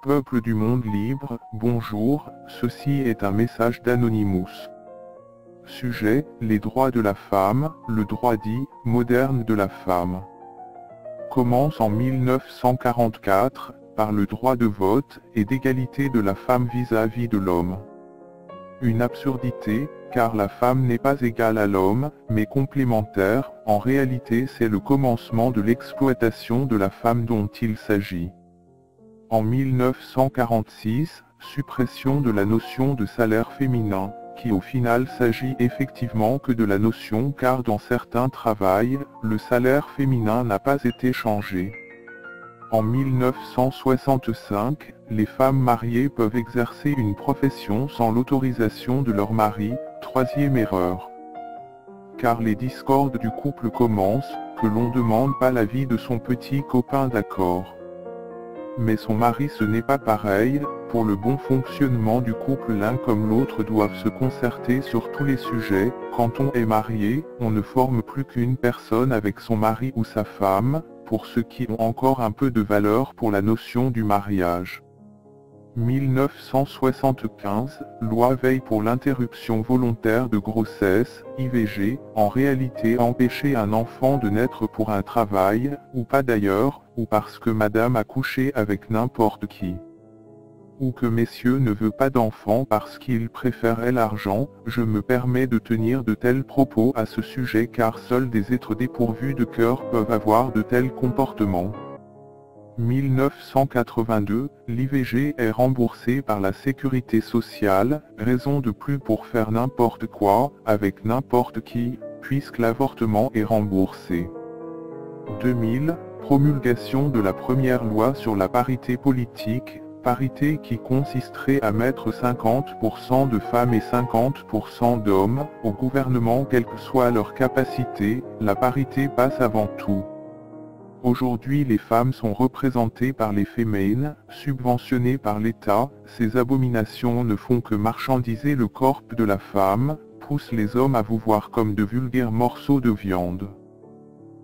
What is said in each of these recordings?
peuple du monde libre, bonjour, ceci est un message d'Anonymous. Sujet, les droits de la femme, le droit dit, moderne de la femme. Commence en 1944, par le droit de vote et d'égalité de la femme vis-à-vis de l'homme. Une absurdité, car la femme n'est pas égale à l'homme, mais complémentaire, en réalité c'est le commencement de l'exploitation de la femme dont il s'agit. En 1946, suppression de la notion de salaire féminin, qui au final s'agit effectivement que de la notion car dans certains travails, le salaire féminin n'a pas été changé. En 1965, les femmes mariées peuvent exercer une profession sans l'autorisation de leur mari, troisième erreur. Car les discordes du couple commencent, que l'on ne demande pas l'avis de son petit copain d'accord. Mais son mari ce n'est pas pareil, pour le bon fonctionnement du couple l'un comme l'autre doivent se concerter sur tous les sujets, quand on est marié, on ne forme plus qu'une personne avec son mari ou sa femme, pour ceux qui ont encore un peu de valeur pour la notion du mariage. 1975, loi Veil pour l'interruption volontaire de grossesse, IVG, en réalité empêcher un enfant de naître pour un travail, ou pas d'ailleurs, ou parce que madame a couché avec n'importe qui. Ou que messieurs ne veut pas d'enfant parce qu'il préférait l'argent, je me permets de tenir de tels propos à ce sujet car seuls des êtres dépourvus de cœur peuvent avoir de tels comportements. 1982, l'IVG est remboursé par la sécurité sociale, raison de plus pour faire n'importe quoi, avec n'importe qui, puisque l'avortement est remboursé. 2000, promulgation de la première loi sur la parité politique, parité qui consisterait à mettre 50% de femmes et 50% d'hommes, au gouvernement quelle que soit leur capacité, la parité passe avant tout. Aujourd'hui les femmes sont représentées par les fémènes, subventionnées par l'État, ces abominations ne font que marchandiser le corps de la femme, poussent les hommes à vous voir comme de vulgaires morceaux de viande.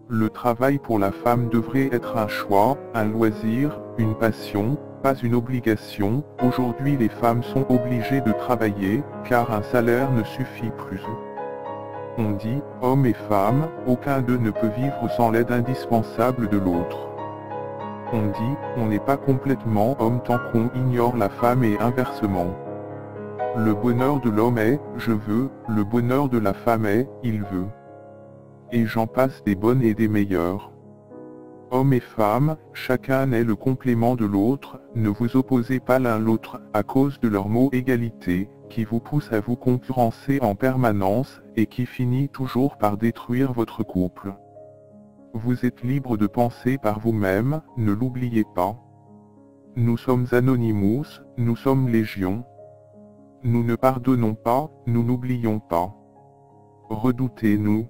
Le travail pour la femme devrait être un choix, un loisir, une passion, pas une obligation. Aujourd'hui les femmes sont obligées de travailler, car un salaire ne suffit plus. On dit, hommes et femmes, aucun d'eux ne peut vivre sans l'aide indispensable de l'autre. On dit, on n'est pas complètement homme tant qu'on ignore la femme et inversement. Le bonheur de l'homme est, je veux, le bonheur de la femme est, il veut. Et j'en passe des bonnes et des meilleures. Hommes et femmes, chacun est le complément de l'autre, ne vous opposez pas l'un l'autre, à cause de leur mot égalité, qui vous pousse à vous concurrencer en permanence, et qui finit toujours par détruire votre couple. Vous êtes libre de penser par vous-même, ne l'oubliez pas. Nous sommes Anonymous, nous sommes Légion. Nous ne pardonnons pas, nous n'oublions pas. Redoutez-nous.